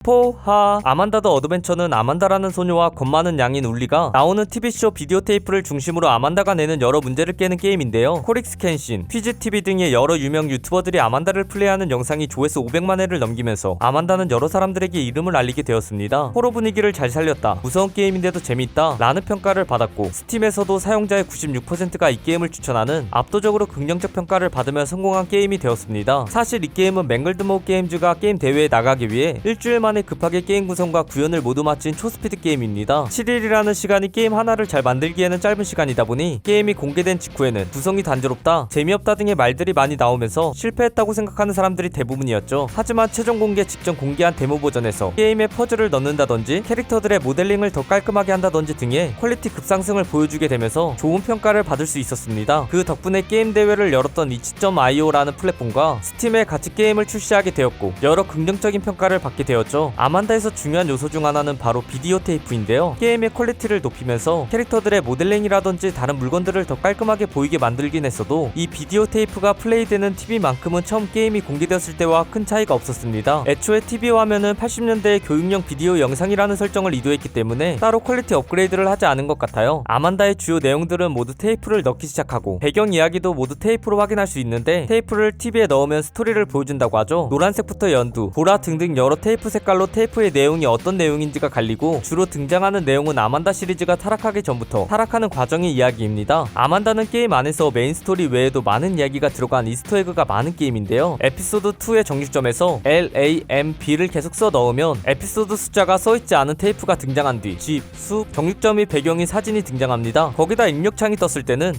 포하 아만다더 어드벤처는 아만다라는 소녀와 겁 많은 양인 울리가 나오는 TV쇼 비디오 테이프를 중심으로 아만다가 내는 여러 문제를 깨는 게임인데요. 코릭스 켄신, 퀴즈TV 등의 여러 유명 유튜버들이 아만다를 플레이하는 영상이 조회수 500만회를 넘기면서 아만다는 여러 사람들에게 이름을 알리게 되었습니다. 호러 분위기를 잘 살렸다, 무서운 게임인데도 재밌다 라는 평가를 받았고, 스팀에서도 사용자의 96%가 이 게임을 추천하는 압도적으로 긍정적 평가를 받으며 성공한 게임이 되었습니다. 사실 이 게임은 맹글드모 게임즈가 게임 대회에 나가기 위해 일주일 만에 급하게 게임 구성과 구현을 모두 마친 초스피드 게임입니다. 7일이라는 시간이 게임 하나를 잘 만들기에는 짧은 시간이다 보니 게임이 공개된 직후에는 구성이 단조롭다, 재미없다 등의 말들이 많이 나오면서 실패했다고 생각하는 사람들이 대부분이었죠. 하지만 최종 공개 직전 공개한 데모 버전에서 게임에 퍼즐을 넣는다든지 캐릭터들의 모델링을 더 깔끔하게 한다든지 등의 퀄리티 급상승을 보여주게 되면서 좋은 평가를 받을 수 있었습니다. 그 덕분에 게임 대회를 열었던 itch.io라는 플랫폼과 스팀에 같이 게임을 출시하게 되었고, 여러 긍정적인 평가를 받게 되었죠. 아만다에서 중요한 요소 중 하나는 바로 비디오 테이프인데요. 게임의 퀄리티를 높이면서 캐릭터들의 모델링이라든지 다른 물건들을 더 깔끔하게 보이게 만들긴 했어도, 이 비디오 테이프가 플레이되는 TV만큼은 처음 게임이 공개되었을 때와 큰 차이가 없었습니다. 애초에 TV 화면은 80년대의 교육용 비디오 영상이라는 설정을 의도했기 때문에 따로 퀄리티 업그레이드를 하지 않은 것 같아요. 아만다의 주요 내용들은 모두 테이프를 넣기 시작하고, 배경 이야기도 모두 테이프로 확인할 수 있는데, 테이프를 TV에 넣으면 스토리를 보여준다고 하죠. 노란색부터 연두, 보라 등등 여러 테이프 색깔로 테이프의 내용이 어떤 내용인지가 갈리고, 주로 등장하는 내용은 아만다 시리즈가 타락하기 전부터 타락하는 과정의 이야기입니다. 아만다는 게임 안에서 메인 스토리 외에도 많은 이야기가 들어간 이스터에그가 많은 게임인데요. 에피소드 2의 정육점에서 LAMB를 계속 써 넣으면 에피소드 숫자가 써있지 않은 테이프가 등장한 뒤 집, 숲, 정육점이 배경인 사진이 등장합니다. 거기다 입력창이 떴을 때는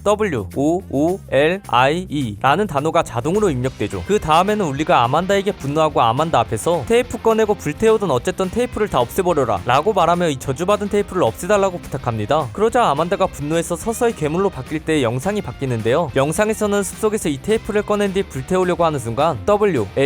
WOOLIE 라는 단어가 자동으로 입력되죠. 그 다음에는 울리가 아만다에게 분노하고 아만다 앞에서 테이프 꺼내고 불태우든 어쨌든 테이프를 다 없애버려라 라고 말하며 이 저주받은 테이프를 없애달라고 부탁합니다. 그러자 아만다가 분노해서 서서히 괴물로 바뀔 때 영상이 바뀌는데요. 영상에서는 숲속에서 이 테이프를 꺼낸 뒤 불태우려고 하는 순간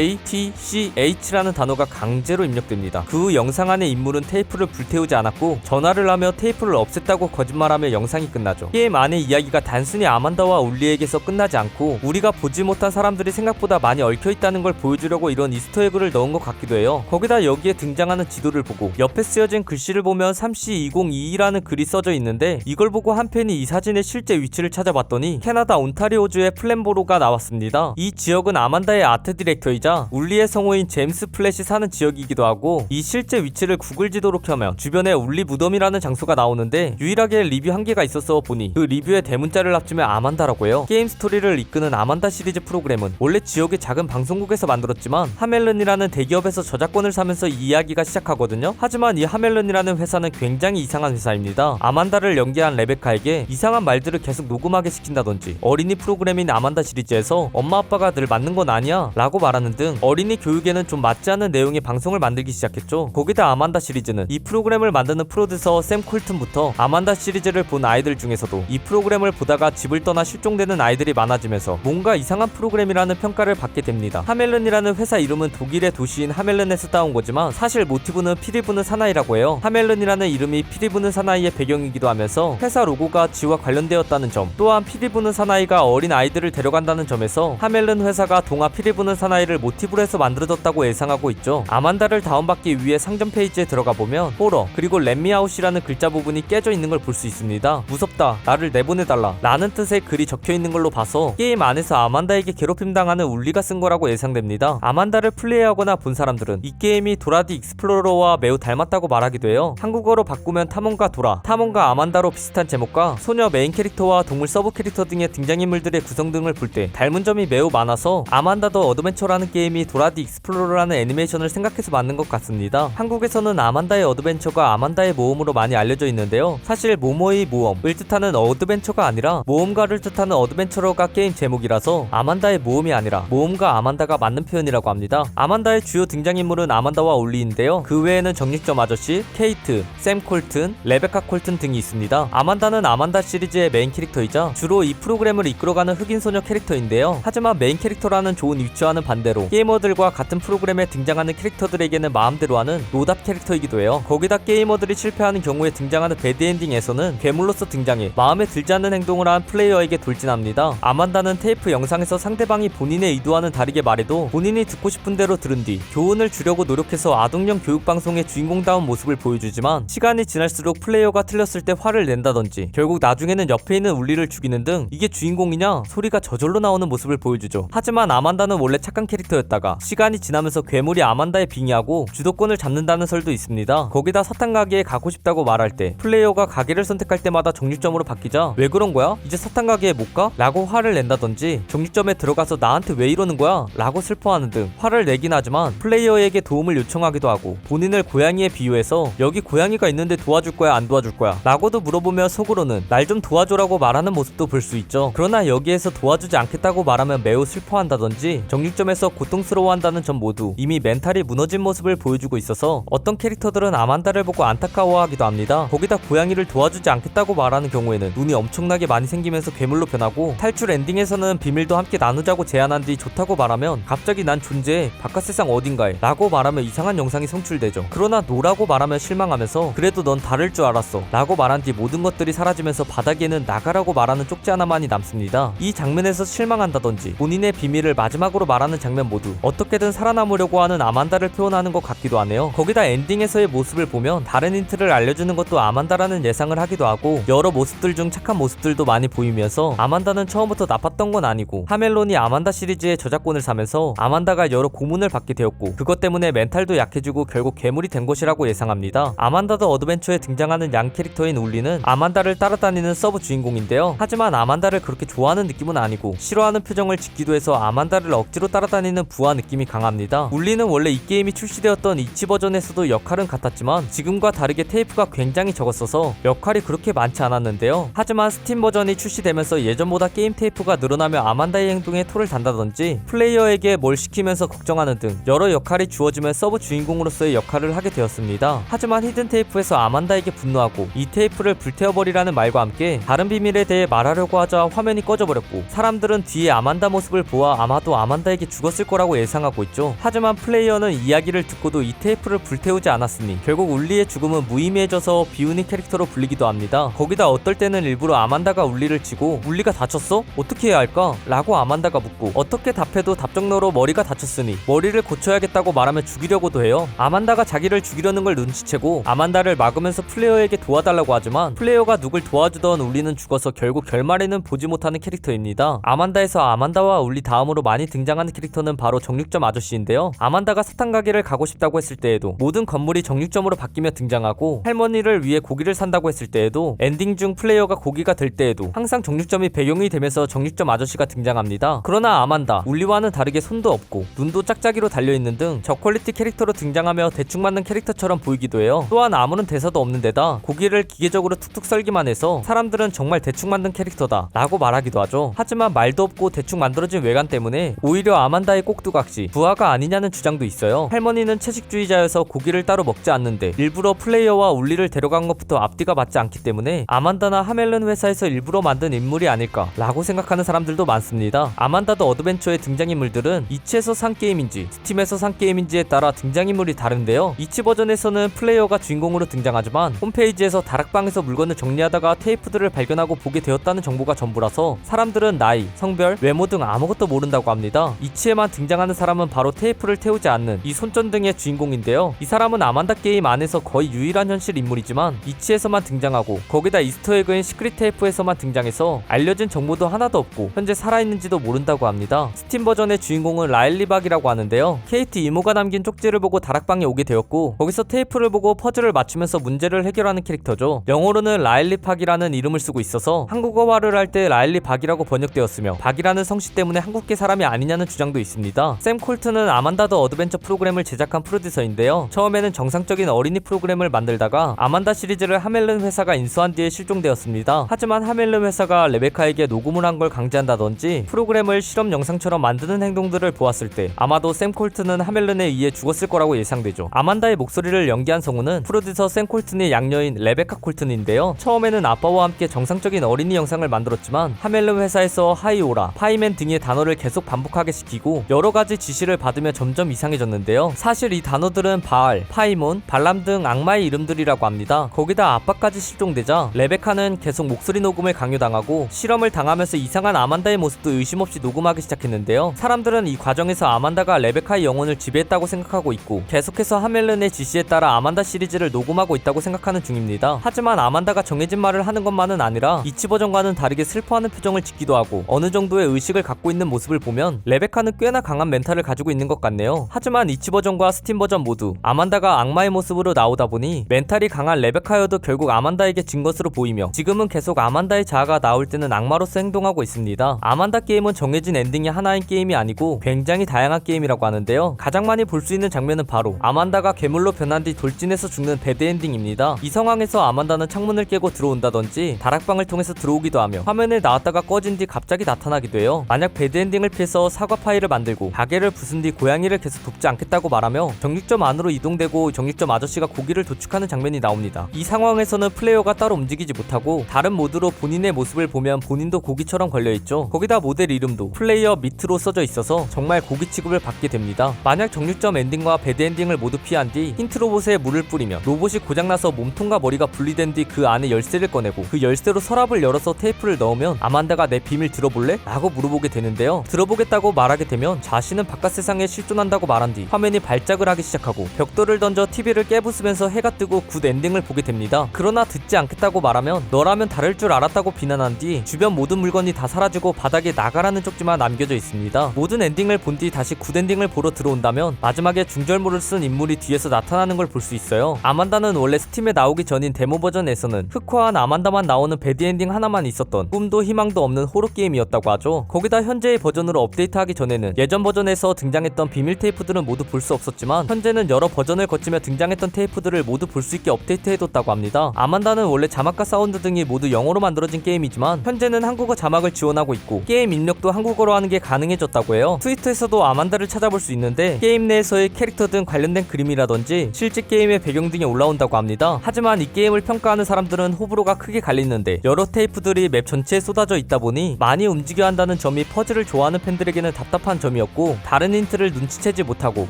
WATCH라는 단어가 강제로 입력됩니다. 그 후 영상 안의 인물은 테이프를 불태우지 않았고 전화를 하며 테이프를 없앴다고 거짓말하며 영상이 끝나죠. 게임 안의 이야기가 단순히 아만다와 울리에게서 끝나지 않고, 우리가 보지 못한 사람들이 생각보다 많이 얽혀있다는 걸 보여주려고 이런 이스터에그를 넣은 것 같기도 해요. 거기다 여기에 등장하는 지도를 보고 옆에 쓰여진 글씨를 보면 3C2022라는 글이 써져 있는데, 이걸 보고 한 팬이 이 사진의 실제 위치를 찾아봤더니 캐나다 온타리오주의 플랜보로가 나왔습니다. 이 지역은 아만다의 아트 디렉터이자 울리의 성우인 제임스 플랫이 사는 지역이기도 하고, 이 실제 위치를 구글 지도로 켜면 주변에 울리 무덤이라는 장소가 나오는데, 유일하게 리뷰 한 개가 있어서 보니 그 리뷰에 대문자를 합치면 아만다라고 해요. 게임 스토리를 이끄는 아만다 시리즈 프로그램은 원래 지역의 작은 방송국에서 만들었지만 하멜른이라는 대기업에서 저작권을 사면서 이 이야기가 시작하거든요. 하지만 이 하멜른이라는 회사는 굉장히 이상한 회사입니다. 아만다를 연기한 레베카에게 이상한 말들을 계속 녹음하게 시킨다든지, 어린이 프로그램인 아만다 시리즈에서 엄마 아빠가 늘 맞는 건 아니야 라고 말하는 등 어린이 교육에는 좀 맞지 않는 내용의 방송을 만들기 시작했죠. 거기다 아만다 시리즈는 이 프로그램을 만드는 프로듀서 샘 콜튼부터 아만다 시리즈를 본 아이들 중에서도 이 프로그램을 보다가 집을 떠나 실종되는 아이들이 많아지면서 뭔가 이상한 프로그램이라는 평가를 받게 됩니다. 하멜른이라는 회사 이름은 독일의 도시인 하멜른에서 따온 거지만 사실 모티브는 피리 부는 사나이라고 해요. 하멜른이라는 이름이 피리 부는 사나이의 배경이기도 하면서 회사 로고가 지와 관련되었다는 점, 또한 피리 부는 사나이가 어린 아이들을 데려간다는 점에서 하멜른 회사가 동화 피리 부는 사나이를 모티브로 해서 만들어졌다고 예상하고 있죠. 아만다를 다운받기 위해 상점 페이지에 들어가 보면 호러 그리고 렛미아웃이라는 글자 부분이 깨져 있는 걸 볼 수 있습니다. 무섭다, 나를 내보내달라 라는 뜻의 글이 적혀 있는 걸로 봐서 게임 안에서 아만다에게 괴롭힘 당하는 울리가 쓴 거라고 예상됩니다. 아만다를 플레이하거나 본 사람들은 이 게임이 도라디 익스플로러와 매우 닮았다고 말하기도 해요. 한국어로 바꾸면 탐험가 도라, 탐험가 아만다로 비슷한 제목과 소녀 메인 캐릭터와 동물 서브 캐릭터 등의 등장인물들의 구성 등을 볼 때 닮은 점이 매우 많아서 아만다 더 어드벤처라는 게임이 도라디 익스플로러라는 애니메이션을 생각해서 만든 것 같습니다. 한국에서는 아만다의 어드벤처가 아만다의 모험으로 많이 알려져 있는데요. 사실 모모의 모험을 뜻하는 어드벤처가 아니라 모험가를 뜻하는 어드벤처러가 게임 제목이라서 아만다의 모험이 아니라 모험가 아만다가 맞는 표현이라고 합니다. 아만다의 주요 등장인물은 아만다와 울리인데요. 그 외에는 정육점 아저씨, 케이트, 샘 콜튼, 레베카 콜튼 등이 있습니다. 아만다는 아만다 시리즈의 메인 캐릭터이자 주로 이 프로그램을 이끌어가는 흑인 소녀 캐릭터인데요. 하지만 메인 캐릭터라는 좋은 위치와는 반대로 게이머들과 같은 프로그램에 등장하는 캐릭터들에게는 마음대로 하는 노답 캐릭터이기도 해요. 거기다 게이머들이 실패하는 경우에 등장하는 배드엔딩에서는 괴물로서 등장해 마음에 들지 않는 행동을 한 플레이어에게 돌진합니다. 아만다는 테이프 영상에서 상대방이 본인의 의도와는 다르게 말해도 본인이 듣고 싶은 대로 들은 뒤 교훈을 주려고 노력했을 영상에서 아동용 교육방송의 주인공다운 모습을 보여주지만 시간이 지날수록 플레이어가 틀렸을 때 화를 낸다든지 결국 나중에는 옆에 있는 울리를 죽이는 등 이게 주인공이냐 소리가 저절로 나오는 모습을 보여주죠. 하지만 아만다는 원래 착한 캐릭터였다가 시간이 지나면서 괴물이 아만다에 빙의하고 주도권을 잡는다는 설도 있습니다. 거기다 사탕 가게에 가고 싶다고 말할 때 플레이어가 가게를 선택할 때마다 정육점으로 바뀌자 왜 그런 거야? 이제 사탕 가게에 못 가? 라고 화를 낸다든지 정육점에 들어가서 나한테 왜 이러는 거야? 라고 슬퍼하는 등 화를 내긴 하지만 플레이어에게 도움을 요청하기도 하고 본인을 고양이에 비유해서 여기 고양이가 있는데 도와줄 거야 안 도와줄 거야? 라고도 물어보며 속으로는 날 좀 도와줘라고 말하는 모습도 볼 수 있죠. 그러나 여기에서 도와주지 않겠다고 말하면 매우 슬퍼한다든지 정육점에서 고통스러워한다는 점 모두 이미 멘탈이 무너진 모습을 보여주고 있어서 어떤 캐릭터들은 아만다를 보고 안타까워하기도 합니다. 거기다 고양이를 도와주지 않겠다고 말하는 경우에는 눈이 엄청나게 많이 생기면서 괴물로 변하고 탈출 엔딩에서는 비밀도 함께 나누자고 제안한 뒤 좋다고 말하면 갑자기 난 존재해 바깥 세상 어딘가에 라고 말하며 이상한 영상이 송출되죠. 그러나 노라고 말하면 실망하면서 그래도 넌 다를 줄 알았어 라고 말한 뒤 모든 것들이 사라지면서 바닥에는 나가라고 말하는 쪽지 하나만이 남습니다. 이 장면에서 실망한다든지 본인의 비밀을 마지막으로 말하는 장면 모두 어떻게든 살아남으려고 하는 아만다를 표현하는 것 같기도 하네요. 거기다 엔딩에서의 모습을 보면 다른 힌트를 알려주는 것도 아만다라는 예상을 하기도 하고 여러 모습들 중 착한 모습들도 많이 보이면서 아만다는 처음부터 나빴던 건 아니고 하멜론이 아만다 시리즈의 저작권을 사면서 아만다가 여러 고문을 받게 되었고 그것 때문에 멘탈도 약해지고 결국 괴물이 된 것이라고 예상합니다. 아만다 더 어드벤처에 등장하는 양 캐릭터인 울리는 아만다를 따라다니는 서브 주인공인데요. 하지만 아만다를 그렇게 좋아하는 느낌은 아니고 싫어하는 표정을 짓기도 해서 아만다를 억지로 따라다니는 부하 느낌이 강합니다. 울리는 원래 이 게임이 출시되었던 이치 버전에서도 역할은 같았지만 지금과 다르게 테이프가 굉장히 적었어서 역할이 그렇게 많지 않았는데요. 하지만 스팀 버전이 출시되면서 예전보다 게임 테이프가 늘어나며 아만다의 행동에 토를 단다든지 플레이어에게 뭘 시키면서 걱정하는 등 여러 역할이 주어지며 서브 주인공으로서의 역할을 하게 되었습니다. 하지만 히든 테이프에서 아만다에게 분노하고 이 테이프를 불태워버리라는 말과 함께 다른 비밀에 대해 말하려고 하자 화면이 꺼져버렸고 사람들은 뒤에 아만다 모습을 보아 아마도 아만다에게 죽었을 거라고 예상하고 있죠. 하지만 플레이어는 이야기를 듣고도 이 테이프를 불태우지 않았으니 결국 울리의 죽음은 무의미해져서 비운이 캐릭터로 불리기도 합니다. 거기다 어떨 때는 일부러 아만다가 울리를 치고 울리가 다쳤어? 어떻게 해야 할까? 라고 아만다가 묻고 어떻게 답해도 답정너로 머리가 다쳤으니 머리를 고쳐야겠다고 말하며 죽이려고도 해요. 아만다가 자기를 죽이려는 걸 눈치채고 아만다를 막으면서 플레이어에게 도와달라고 하지만 플레이어가 누굴 도와주던 울리는 죽어서 결국 결말에는 보지 못하는 캐릭터입니다. 아만다에서 아만다와 울리 다음으로 많이 등장하는 캐릭터는 바로 정육점 아저씨인데요. 아만다가 사탕 가게를 가고 싶다고 했을 때에도 모든 건물이 정육점으로 바뀌며 등장하고 할머니를 위해 고기를 산다고 했을 때에도 엔딩 중 플레이어가 고기가 될 때에도 항상 정육점이 배경이 되면서 정육점 아저씨가 등장합니다. 그러나 아만다, 울리와는 다르게 손도 없고 눈도 짝짝이로 달려있는 등 저퀄리티 캐릭터로 등장하며 대충 맞는 캐릭터처럼 보이기도 해요. 또한 아무런 대사도 없는 데다 고기를 기계적으로 툭툭 썰기만 해서 사람들은 정말 대충 만든 캐릭터다 라고 말하기도 하죠. 하지만 말도 없고 대충 만들어진 외관 때문에 오히려 아만다의 꼭두각시 부하가 아니냐는 주장도 있어요. 할머니는 채식주의자여서 고기를 따로 먹지 않는데 일부러 플레이어와 울리를 데려간 것부터 앞뒤가 맞지 않기 때문에 아만다나 하멜른 회사에서 일부러 만든 인물이 아닐까 라고 생각하는 사람들도 많습니다. 아만다 더 어드벤처의 등장인물들은 이치에서 산 게임인지 스팀에서 산 게임인지에 따라 등장인물이 다른데요. 이치 버전에서는 플레이어가 주인공으로 등장하지만 홈페이지에서 다락방에서 물건을 정리하다가 테이프들을 발견하고 보게 되었다는 정보가 전부라서 사람들은 나이, 성별, 외모 등 아무것도 모른다고 합니다. 이치에만 등장하는 사람은 바로 테이프를 태우지 않는 이 손전등의 주인공인데요. 이 사람은 아만다 게임 안에서 거의 유일한 현실 인물이지만 이치에서만 등장하고 거기다 이스터에그인 시크릿 테이프에서만 등장해서 알려진 정보도 하나도 없고 현재 살아있는지도 모른다고 합니다. 스팀 버전의 주인공은 라일리 박이라고 하는데요. 케이트 이모가 남긴 쪽지를 보고 다락방에 오게 되었고 거기서 테이프를 보고 퍼즐을 맞추면서 문제를 해결하는 캐릭터죠. 영어로는 라일리 박이라는 이름을 쓰고 있어서 한국어화를 할 때 라일리 박이라고 번역되었으며 박이라는 성씨 때문에 한국계 사람이 아니냐는 주장도 있습니다. 샘 콜튼은 아만다 더 어드벤처 프로그램을 제작한 프로듀서인데요. 처음에는 정상적인 어린이 프로그램을 만들다가 아만다 시리즈를 하멜른 회사가 인수한 뒤에 실종되었습니다. 하지만 하멜른 회사가 레베카에게 녹음을 한 걸 강제한다든지 프로그램을 실험 영상처럼 만드는 행동들을 보았을 때 아마도 샘 콜튼은 하멜른에 의해 죽었을 거라고 예상되죠. 아만다의 목소리를 연기한 성우는 프로듀서 샘 콜튼의 양녀인 레베카 콜튼인데요. 처음에는 아빠와 함께 정상적인 어린이 영상을 만들었지만 하멜른 회사에서 하이오라, 파이맨 등의 단어를 계속 반복하게 시키고 여러가지 지시를 받으며 점점 이상해졌는데요. 사실 이 단어들은 바알, 파이몬, 발람 등 악마의 이름들이라고 합니다. 거기다 아빠까지 실종되자 레베카는 계속 목소리 녹음을 강요당하고 실험을 당하면서 이상한 아만다의 모습도 의심 없이 녹음하기 시작했는데요. 사람들은 이 과정에서 아만다가 레베카의 영혼을 지배했다고 생각하고 있고 계속해서 하멜른의 지시에 따라 아만다 시리즈를 녹음하고 있다고 생각하는 중입니다. 하지만 아만다가 정해진 말을 하는 것만은 아니라 이치 버전과는 다르게 슬퍼하는 표정을 짓기도 하고 어느 정도의 의식을 갖고 있는 모습을 보면 레베카는 꽤나 강한 멘탈을 가지고 있는 것 같네요. 하지만 이치 버전과 스팀 버전 모두 아만다가 악마의 모습으로 나오다 보니 멘탈이 강한 레베카여도 결국 아만다에게 진 것으로 보이며 지금은 계속 아만다의 자아가 나올 때는 악마로서 행동하고 있습니다. 아만다 게임은 정해진 엔딩이 하나인 게임이 아니고 굉장히 다양한 게임이라고 하는데요. 가장 많이 볼 수 있는 장면은 바로 아만다가 괴물로 변한 뒤 돌진해서 죽는 배드 엔딩입니다. 이 상황에서 아만다는 창문을 깨고 들어온다든지 다락방을 통해서 들어오기도 하며 화면에 나왔다가 꺼진 뒤 갑자기 나타나기도 해요. 만약 배드 엔딩을 피해서 사과 파이를 만들고 가게를 부순 뒤 고양이를 계속 돕지 않겠다고 말하며 정육점 안으로 이동되고 정육점 아저씨가 고기를 도축하는 장면이 나옵니다. 이 상황에서는 플레이어가 따로 움직이지 못하고 다른 모드로 본인의 모습을 보면 본인도 고기처럼 걸려있죠. 거기다 모델 이름도 플레이어 밑으로 써져 있어서 정말 고기 취급을 받게 됩니다. 만약 정육점 엔딩과 배드 엔딩을 모두 피한 뒤 힌트 로봇에 물을 뿌리며 로봇이 고장나서 몸통과 머리가 분리된 뒤 그 안에 열쇠를 꺼내고 그 열쇠로 서랍을 열어서 테이프를 넣으면 아만다가 내 비밀 들어볼래? 라고 물어보게 되는데요. 들어보겠다고 말하게 되면 자신은 바깥 세상에 실존한다고 말한 뒤 화면이 발작을 하기 시작하고 벽돌을 던져 TV를 깨부수면서 해가 뜨고 굿 엔딩을 보게 됩니다. 그러나 듣지 않겠다고 말하면 너라면 다를 줄 알았다고 비난한 뒤 주변 모든 물건이 다 사라지고 바닥에 나가라는 쪽지만 남겨져 있습니다. 모든 엔딩을 본 뒤 다시 굿 엔딩을 보러 들어온다면 마지막에 중절모를 쓴 인물이 뒤에서 나타나는 걸 볼 수 있어요. 아만다는 원래 스팀에 나오기 전인 데모 버전에서는 흑화한 아만다만 나오는 배드 엔딩 하나만 있었던 꿈도 희망도 없는 호러 게임이었다고 하죠. 거기다 현재의 버전으로 업데이트하기 전에는 예전 버전에서 등장했던 비밀 테이프들은 모두 볼 수 없었지만 현재는 여러 버전을 거치며 등장했던 테이프들을 모두 볼 수 있게 업데이트해뒀다고 합니다. 아만다는 원래 자막과 사운드 등이 모두 영어로 만들어진 게임이지만 현재는 한국어 자막을 지원하고 있고 게임 입력도 한국어로 하는 게 가능해졌다고 해요. 트위터에서도 아만다를 찾아볼 수 있는데 게임 내에서의 캐릭터 등 관련된 그림이라든지 실제 게임의 배경 등이 올라온다고 합니다. 하지만 이 게임을 평가하는 사람들은 호불호가 크게 갈리는데 여러 테이프들이 맵 전체에 쏟아져 있다 보니 많이 움직여야 한다는 점이 퍼즐을 좋아하는 팬들에게는 답답한 점이었고 다른 힌트를 눈치채지 못하고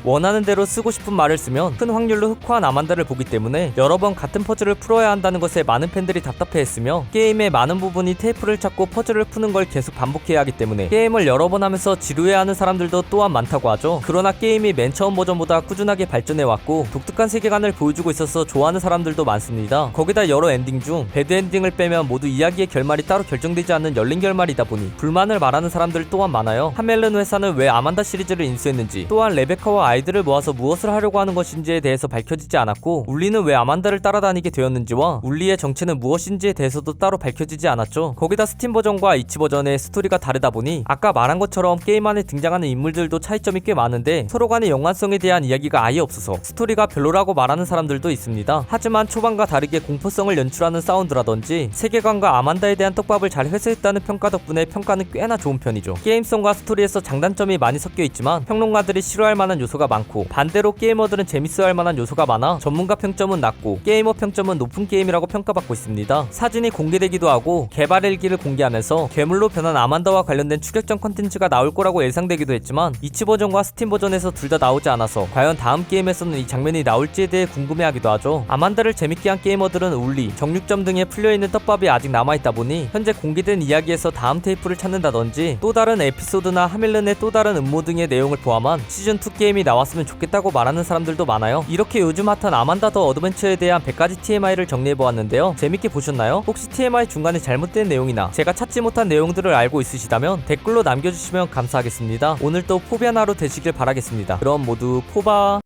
원하는 대로 쓰고 싶은 말을 쓰면 큰 확률로 흑화한 아만다를 보기 때문에 여러 번 같은 퍼즐을 풀어야 한다는 것에 많은 팬들이 답답해했으며 게임의 많은 부분이 테이프를 찾고 퍼즐을 푸는 걸 계속 반복해야 하기 때문에 게임을 여러 번 하면서 지루해하는 사람들도 또한 많다고 하죠. 그러나 게임이 맨 처음 버전보다 꾸준하게 발전해왔고 독특한 세계관을 보여주고 있어서 좋아하는 사람들도 많습니다. 거기다 여러 엔딩 중 배드 엔딩을 빼면 모두 이야기의 결말이 따로 결정되지 않는 열린 결말이다 보니 불만을 말하는 사람들 또한 많아요. 하멜른 회사는 왜 아만다 시리즈를 인수했는지 또한 레베카와 아이들을 모아서 무엇을 하려고 하는 것인지에 대해서 밝혀지지 않았고 울리는 왜 아만다를 따라다니게 되었는지와 울리의 정체는 무엇인지에 대해서도 따로 밝혀지지 않았죠. 거기다 스팀 버전과 이치 버전의 스토리가 다르다 보니 아까 말한 것처럼 게임 안에 등장하는 인물들도 차이점이 꽤 많은데 서로 간의 연관성에 대한 이야기가 아예 없어서 스토리가 별로라고 말하는 사람들도 있습니다. 하지만 초반과 다르게 공포성을 연출하는 사운드라든지 세계관과 아만다에 대한 떡밥을 잘 회수했다는 평가 덕분에 평가는 꽤나 좋은 편이죠. 게임성과 스토리에서 장단점이 많이 섞여 있지만 평론가들이 싫어할 만한 요소가 많고 반대로 게이머들은 재밌어할 만한 요소가 많아 전문가 평점은 낮고 게이머 평점은 높은 게임이라고 평가받고 있습니다. 사진이 공개되기도 하고 개발 일기를 공개하면서 괴물로 변한 아만다와 관련된 추격전 컨텐츠가 나올 거라고 예상되기도 했지만 이치 버전과 스팀 버전에서 둘 다 나오지 않아서 과연 다음 게임에서는 이 장면이 나올지에 대해 궁금해하기도 하죠. 아만다를 재밌게 한 게이머들은 울리, 정육점 등에 풀려있는 떡밥이 아직 남아있다 보니 현재 공개된 이야기에서 다음 테이프를 찾는다든지 또 다른 에피소드나 하멜른의 또 다른 음모 등의 내용을 포함한 시즌2 게임이 나왔으면 좋겠다고 말하는 사람들도 많아요. 이렇게 요즘 핫한 아만다 더 어드벤처에 대한 100가지 TMI를 정리해보았는데요. 재밌게 보셨나요? 혹시 TMI 중간에 잘못된 내용이나 제가 찾지 못한 내용들을 알고 있으시다면 댓글로 남겨주시면 감사하겠습니다. 오늘도 포비안 하루 되시길 바라겠습니다. 그럼 모두 포바.